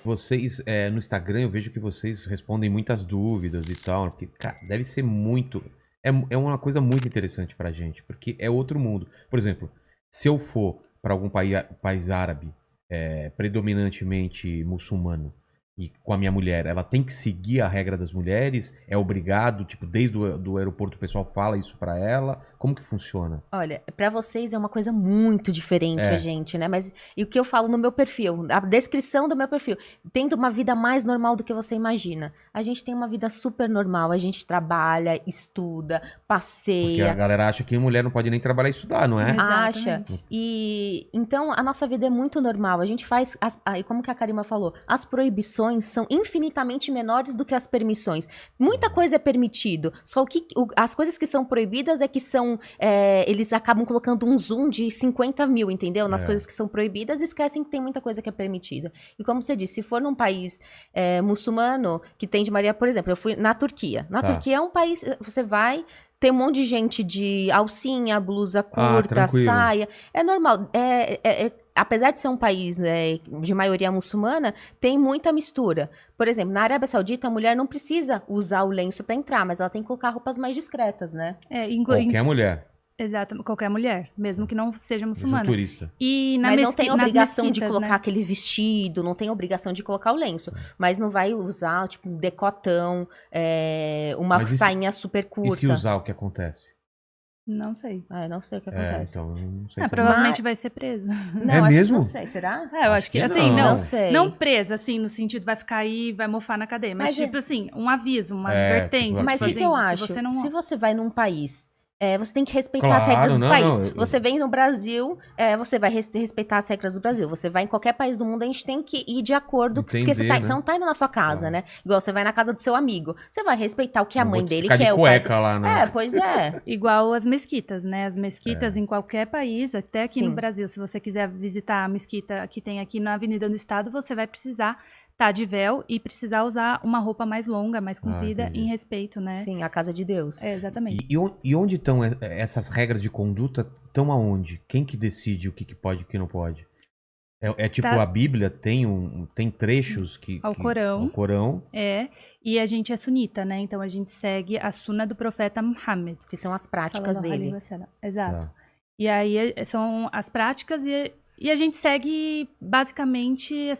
Vocês, no Instagram, eu vejo que vocês respondem muitas dúvidas e tal, porque, cara, deve ser muito... É uma coisa muito interessante pra gente, porque é outro mundo. Por exemplo, se eu for pra algum país árabe, predominantemente muçulmano, e com a minha mulher, ela tem que seguir a regra das mulheres? É obrigado? Tipo, desde o do aeroporto o pessoal fala isso pra ela? Como que funciona? Olha, pra vocês é uma coisa muito diferente a É. gente, né? Mas e o que eu falo no meu perfil, a descrição do meu perfil, tendo uma vida mais normal do que você imagina. A gente tem uma vida super normal, a gente trabalha, estuda, Porque a passeia, galera acha que mulher não pode nem trabalhar e estudar, não é? acha. Exatamente. E então a nossa vida é muito normal. A gente faz, e como que a Karima falou, as proibições são infinitamente menores do que as permissões. Muita coisa é permitido, só as coisas que são proibidas é que são, eles acabam colocando um zoom de 50 mil, entendeu? Nas coisas que são proibidas e esquecem que tem muita coisa que é permitida. E como você disse, se for num país muçulmano que tem de Maria, por exemplo, eu fui na Turquia. Na Turquia é um país, você vai, tem um monte de gente de alcinha, blusa curta, tranquilo. saia. É normal. Apesar de ser um país de maioria muçulmana, tem muita mistura. Por exemplo, na Arábia Saudita, a mulher não precisa usar o lenço para entrar, mas ela tem que colocar roupas mais discretas, né? Qualquer mulher. Exato, qualquer mulher, mesmo que não seja Mesmo muçulmana. turista. E Mas não tem obrigação de mesquitas, colocar né? aquele vestido, não tem obrigação de colocar o lenço. Mas não vai usar, tipo, um decotão, uma Mas e se- sainha super E se curta. usar, o que acontece? Não sei. Não sei o que acontece. Então, não sei. Provavelmente vai ser presa. Não, É acho mesmo? que não sei. Será? Eu acho que que assim, não. Não sei. não presa, assim, no sentido vai ficar aí, vai mofar na cadeia. Mas, Mas tipo assim, um aviso, uma advertência. tipo Mas o tipo que assim, eu acho? Se você não... Se você vai num país, você tem que respeitar Claro, as regras do não, país. não, Você vem no Brasil, você vai respeitar as regras do Brasil. Você vai em qualquer país do mundo, a gente tem que ir de acordo, porque Entender, né? você não tá indo na sua casa, né? Igual você vai na casa do seu amigo. Você vai respeitar o que a Não mãe vou dele ficar de quer, o pai cueca lá, né? pois é. Igual as mesquitas, né? As mesquitas em qualquer país, até aqui Sim. no Brasil, se você quiser visitar a mesquita que tem aqui na Avenida do Estado, você vai precisar estar de véu e precisar usar uma roupa mais longa, mais comprida, entendi. em respeito, né? Sim, a casa de Deus. Exatamente. E onde estão essas regras de conduta? Estão aonde? Quem que decide o que pode e o que não pode? É tipo Tá. a Bíblia, tem trechos Ao Corão. Ao Corão. E a gente é sunita, né? Então a gente segue a suna do profeta Muhammad. Que são as práticas Sallallahu dele. alaihi wasallam. Exato. Tá. E aí são as práticas e a gente segue basicamente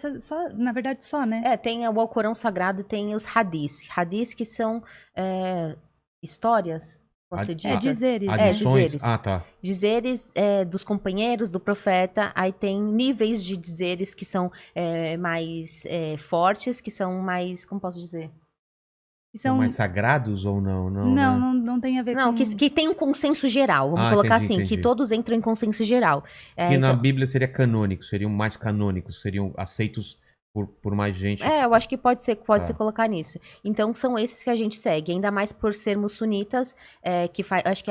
na verdade só, né? Tem o Alcorão Sagrado e tem os hadis. Hadis que são histórias, pode ser dita? Dizeres. Adições? dizeres. Ah, tá. Dizeres dos companheiros do profeta, aí tem níveis de dizeres que são mais fortes, que são mais, como posso dizer? São mais sagrados ou não? Não tem a ver Não, com... que tem um consenso geral, vamos colocar entendi, assim, entendi. que todos entram em consenso geral. Que na Então, Bíblia seria canônico, seriam mais canônicos, seriam aceitos por mais gente. eu acho que pode ser colocar nisso. Então, são esses que a gente segue, ainda mais por sermos sunitas, acho que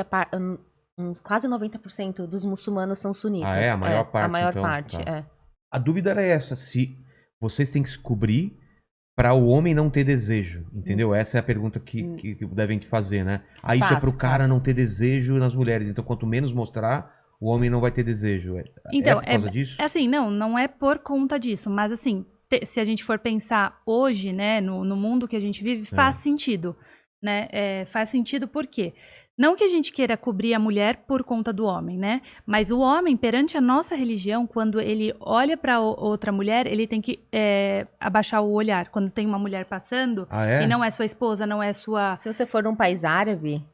quase 90% dos muçulmanos são sunitas. Ah, é? A maior parte, a maior então, parte, tá. A dúvida era essa, se vocês têm que se cobrir para o homem não ter desejo, entendeu? Essa é a pergunta que devem te fazer, né? Isso é pro cara não ter desejo nas mulheres, então quanto menos mostrar, o homem não vai ter desejo. Então, por causa disso? assim, não é por conta disso, mas assim, se a gente for pensar hoje, né, no mundo que a gente vive, faz sentido, né? Faz sentido por quê? Não que a gente queira cobrir a mulher por conta do homem, né? Mas o homem, perante a nossa religião, quando ele olha para outra mulher, ele tem que abaixar o olhar. Quando tem uma mulher passando e não é sua esposa, não é sua... Se você for num país árabe,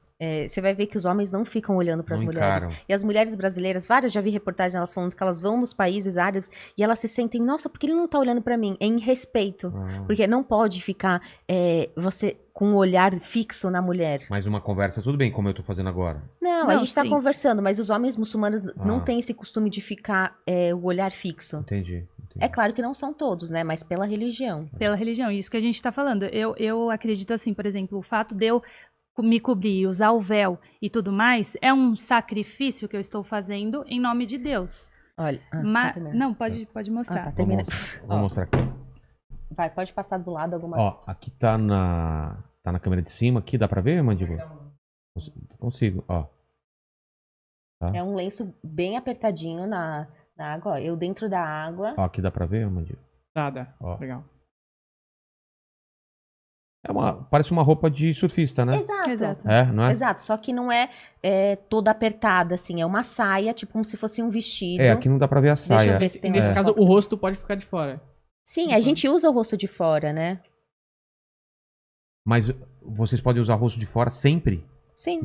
você vai ver que os homens não ficam olhando para as Não mulheres. encaram. E as mulheres brasileiras, várias, já vi reportagens elas falando que elas vão nos países árabes e elas se sentem, nossa, por que ele não tá olhando para mim? É em respeito. Porque não pode ficar você com um olhar fixo na mulher. Mas uma conversa, tudo bem, como eu tô fazendo agora. Não, a Não, gente tá sim. conversando, mas os homens muçulmanos não têm esse costume de ficar o olhar fixo. Entendi. É claro que não são todos, né? Mas pela religião. Pela religião, isso que a gente tá falando. Eu acredito assim, por exemplo, o fato de eu me cobrir, usar o véu e tudo mais, é um sacrifício que eu estou fazendo em nome de Deus. Olha, Não, pode mostrar. tá, termina. Vou mostrar aqui. Vai, pode passar do lado algumas... Ó, aqui tá na câmera de cima, aqui dá pra ver, mandíbula? Consigo, ó. Tá. É um lenço bem apertadinho na água, ó. Eu dentro da água. Ó, aqui dá pra ver, mandíbula? Dá. Ó. Legal. Parece uma roupa de surfista, né? Exato. Não é? Exato, só que não é toda apertada, assim. É uma saia, tipo como se fosse um vestido. Aqui não dá pra ver a saia. Deixa eu ver se tem Nesse caso, o rosto pode ficar de fora. Sim, a gente usa o rosto de fora, né? Mas vocês podem usar o rosto de fora sempre? Sim.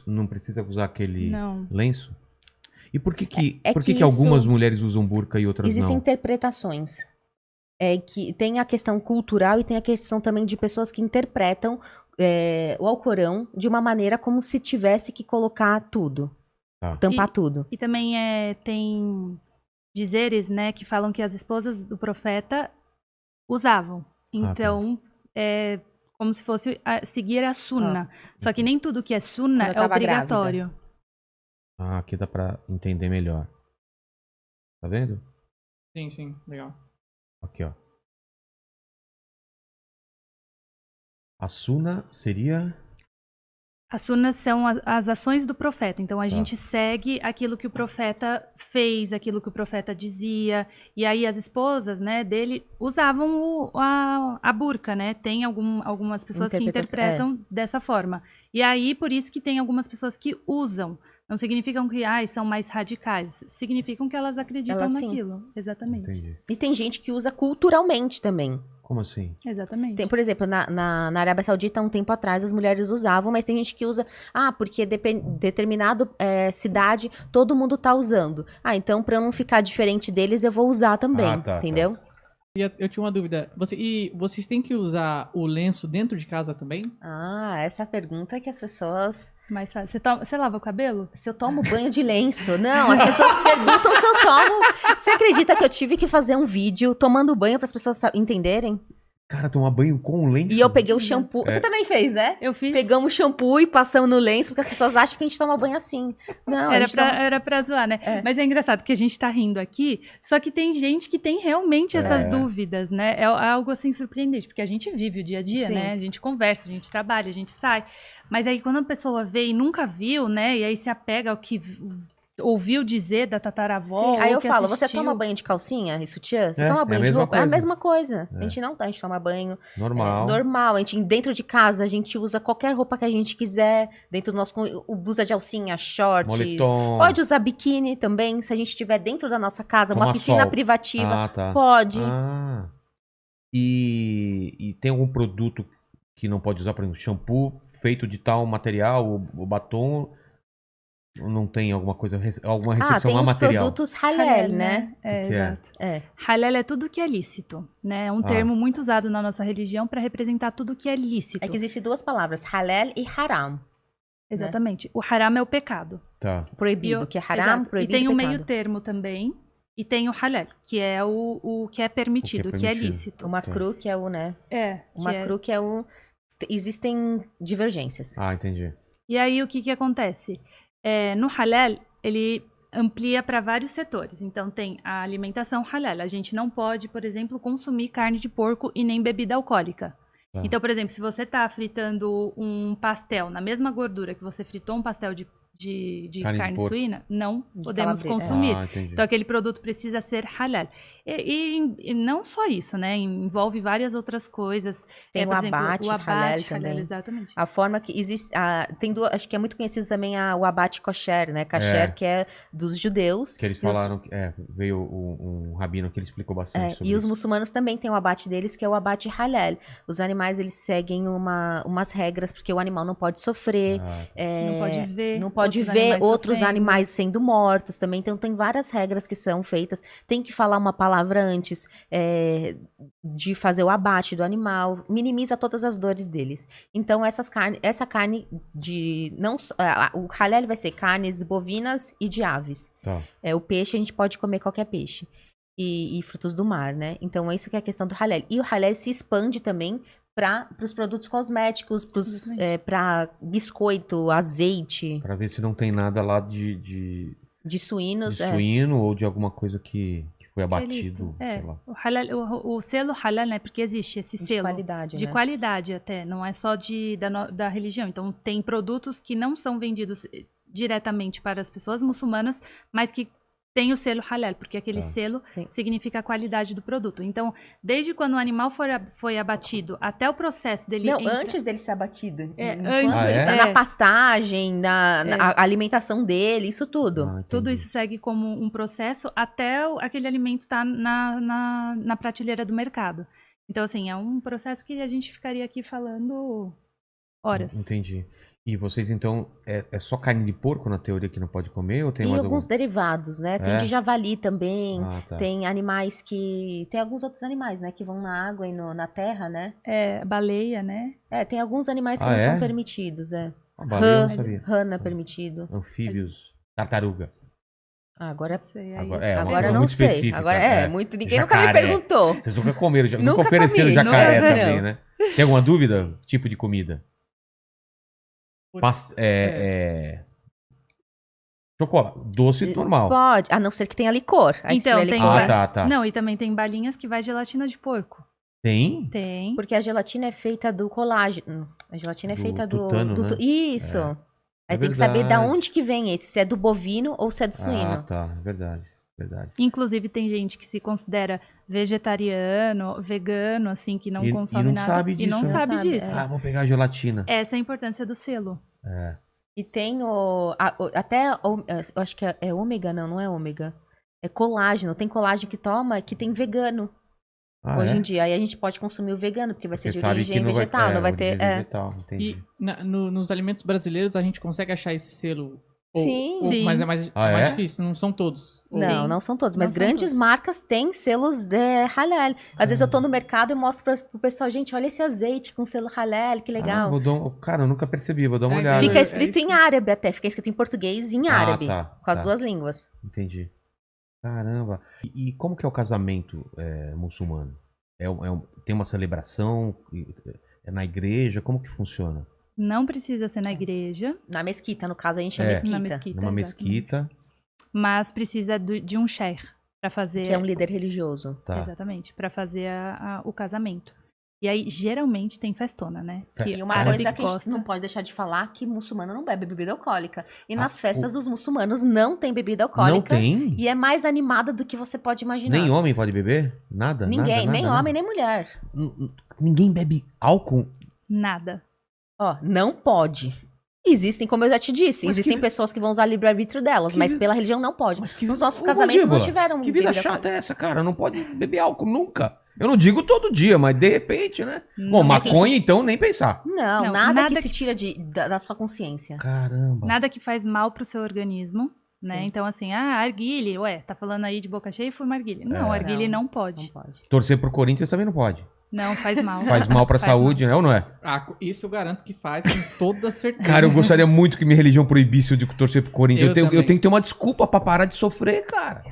Não precisa usar aquele Não. lenço? E por que É por que que algumas isso- mulheres usam burca e outras Existem não? interpretações. Que tem a questão cultural e tem a questão também de pessoas que interpretam o Alcorão de uma maneira como se tivesse que colocar tudo. Tá. Tampar tudo. E também tem dizeres, né, que falam que as esposas do profeta usavam. Então, é como se fosse seguir a sunna. Só que nem tudo que é sunna Quando eu é tava obrigatório. Aqui dá pra entender melhor. Tá vendo? Sim, legal. Aqui, ó. A suna seria... As sunnas são as ações do profeta. Então, a gente segue aquilo que o profeta fez, aquilo que o profeta dizia. E aí, as esposas, né, dele usavam a burca, né? Tem algumas pessoas que interpretam dessa forma. E aí, por isso que tem algumas pessoas que usam. Não significam que são mais radicais. Significam que elas acreditam naquilo. Exatamente. Entendi. E tem gente que usa culturalmente também. Como assim? Exatamente. Por exemplo, na Arábia Saudita, há um tempo atrás, as mulheres usavam, mas tem gente que usa, porque determinado cidade, todo mundo tá usando. Então, pra eu não ficar diferente deles, eu vou usar também, entendeu? E eu tinha uma dúvida. Vocês têm que usar o lenço dentro de casa também? Essa é a pergunta que as pessoas... Mais fácil. Você lava o cabelo? Se eu tomo banho de lenço. Não, as pessoas perguntam se eu tomo... Você acredita que eu tive que fazer um vídeo tomando banho para as pessoas entenderem? Cara, tomar banho com lenço? E eu peguei o shampoo. Você também fez, né? Eu fiz. Pegamos o shampoo e passamos no lenço, porque as pessoas acham que a gente toma banho assim. Não, era pra zoar, né? Mas é engraçado que a gente tá rindo aqui, só que tem gente que tem realmente essas dúvidas, né? É algo assim surpreendente, porque a gente vive o dia a dia, né? A gente conversa, a gente trabalha, a gente sai. Mas aí quando a pessoa vê e nunca viu, né? E aí se apega ao que ouviu dizer da tataravó. Sim, aí eu falo, assistiu. você toma banho de calcinha e sutiã? Você É, toma é banho a de mesma roupa? É a coisa. mesma coisa. A gente não tá, a gente toma banho Normal. normal. A gente, dentro de casa, a gente usa qualquer roupa que a gente quiser. Dentro do nosso, blusa de alcinha, shorts. Moletom. Pode usar biquíni também, se a gente estiver dentro da nossa casa, uma Toma piscina sol. privativa. Tá. Pode. E tem algum produto que não pode usar, por exemplo, shampoo feito de tal material, o batom... Não tem alguma coisa, alguma restrição tem a os material? produtos halal, né? Exato. Halal é tudo que é lícito, né? É um termo muito usado na nossa religião para representar tudo que é lícito. É que existem duas palavras, halal e haram. Exatamente. Né? O haram é o pecado. Tá. Proibido, que é haram, proibido, e tem pecado. o meio termo também, e tem o halal, que é o que é permitido, que é lícito. O makruh, que é o, né? O makruh, que é o... Existem divergências. Entendi. E aí, o que acontece? No halal, ele amplia para vários setores. Então, tem a alimentação halal. A gente não pode, por exemplo, consumir carne de porco e nem bebida alcoólica. Então, por exemplo, se você está fritando um pastel na mesma gordura que você fritou um pastel de carne suína, não podemos consumir. Então, aquele produto precisa ser halal. E não só isso, né? Envolve várias outras coisas. Tem por exemplo, o abate halal também. Exatamente. A forma que existe... tem duas, acho que é muito conhecido também o abate kosher, né? Kasher, que é dos judeus. Que eles falaram... veio um rabino que ele explicou bastante sobre e isso. os muçulmanos também têm o abate deles, que é o abate halal. Os animais, eles seguem umas regras, porque o animal não pode sofrer. Não pode ver. Outros animais sendo mortos também. Então, tem várias regras que são feitas. Tem que falar uma palavra antes de fazer o abate do animal. Minimiza todas as dores deles. Então, essa carne de... o halal vai ser carnes bovinas e de aves. O peixe, a gente pode comer qualquer peixe. E frutos do mar, né? Então, é isso que é a questão do halal. E o halal se expande também para os produtos cosméticos, para biscoito, azeite. Para ver se não tem nada lá de suínos. De suíno ou de alguma coisa que foi abatido. Sei lá. O selo halal, né? Porque existe esse selo. Qualidade, de né? qualidade até, não é só da religião. Então, tem produtos que não são vendidos diretamente para as pessoas muçulmanas, mas que tem o selo halal, porque aquele selo significa a qualidade do produto. Então, desde quando o animal foi abatido até o processo dele... Não, antes dele ser abatido. Antes. Na pastagem, na alimentação dele, isso tudo. Tudo isso segue como um processo até aquele alimento estar na prateleira do mercado. Então, assim, é um processo que a gente ficaria aqui falando horas. Entendi. E vocês, então, é só carne de porco na teoria que não pode comer? Ou tem e mais alguns derivados, né? Tem de javali também, tem animais que... Tem alguns outros animais, né? Que vão na água e na terra, né? Baleia, né? Tem alguns animais que não são permitidos, A baleia eu não sabia. Rã não é permitido. Anfíbios, tartaruga. Agora Agora não muito sei. específica. Agora muito... Ninguém nunca me perguntou. Vocês nunca comeram, nunca ofereceram jacaré também, né? Tem alguma dúvida? Tipo de comida? Chocolate, doce normal. Pode, a não ser que tenha licor. Aí então, tem licor. Tá. Não, e também tem balinhas que vai gelatina de porco. Tem? Tem. Porque a gelatina é feita do colágeno. A gelatina é feita tutano, né? Isso. Aí tem que saber da onde que vem esse, se é do bovino ou se é do suíno. Ah, tá. Verdade. Inclusive, tem gente que se considera vegetariano, vegano, assim, que não consome nada. Sabe disso, e não sabe disso. Vou pegar a gelatina. Essa é a importância do selo. E tem eu acho que é ômega, não é ômega. É colágeno. Tem colágeno que toma que tem vegano. Hoje em dia. Aí a gente pode consumir o vegano, porque vai ser de origem vegetal. Não vai ter. Vegetal, entendi. E nos alimentos brasileiros a gente consegue achar esse selo. Sim. Mas é mais difícil, não são todos. Não são todos, mas Não são grandes todos. marcas têm selos de halal. Às vezes eu tô no mercado e mostro pro pessoal, gente, olha esse azeite com selo halal, que legal. Cara, eu nunca percebi, vou dar uma olhada. Fica escrito em árabe até, fica escrito em português e em árabe, com as duas línguas. Entendi. Caramba. E como que é o casamento muçulmano? Tem uma celebração? É na igreja? Como que funciona? Não precisa ser na igreja. Na mesquita, no caso, a gente é mesquita. Na mesquita. Numa mesquita. Mas precisa de um sheikh para fazer... Que é um líder religioso. Tá. Exatamente, para fazer o casamento. E aí, geralmente, tem festona, né? E uma coisa que a gente não pode deixar de falar, que muçulmano não bebe bebida alcoólica. E nas festas, os muçulmanos não têm bebida alcoólica. Não tem? E é mais animada do que você pode imaginar. Nem homem pode beber? Nada? Ninguém, nada, nem nada, homem, nem mulher. Ninguém bebe álcool? Nada. Não pode. Existem, como eu já te disse, existem pessoas que vão usar livre-arbítrio delas, mas pela religião não pode. Nos nossos casamentos não tiveram Que vida chata é essa, cara? Não pode beber álcool nunca. Eu não digo todo dia, mas de repente, né? Bom, maconha, então, nem pensar. Não, nada que se tira da sua consciência. Caramba. Nada que faz mal pro seu organismo, né? Sim. Então, assim, arguile, tá falando aí de boca cheia e fuma arguile. Não, arguile não pode. Não pode. Torcer pro Corinthians também não pode. Não, faz mal. Faz mal pra saúde, né? Ou não é? Isso eu garanto que faz com toda certeza. Cara, eu gostaria muito que minha religião proibisse eu de torcer pro Corinthians. Eu tenho que ter uma desculpa pra parar de sofrer, cara.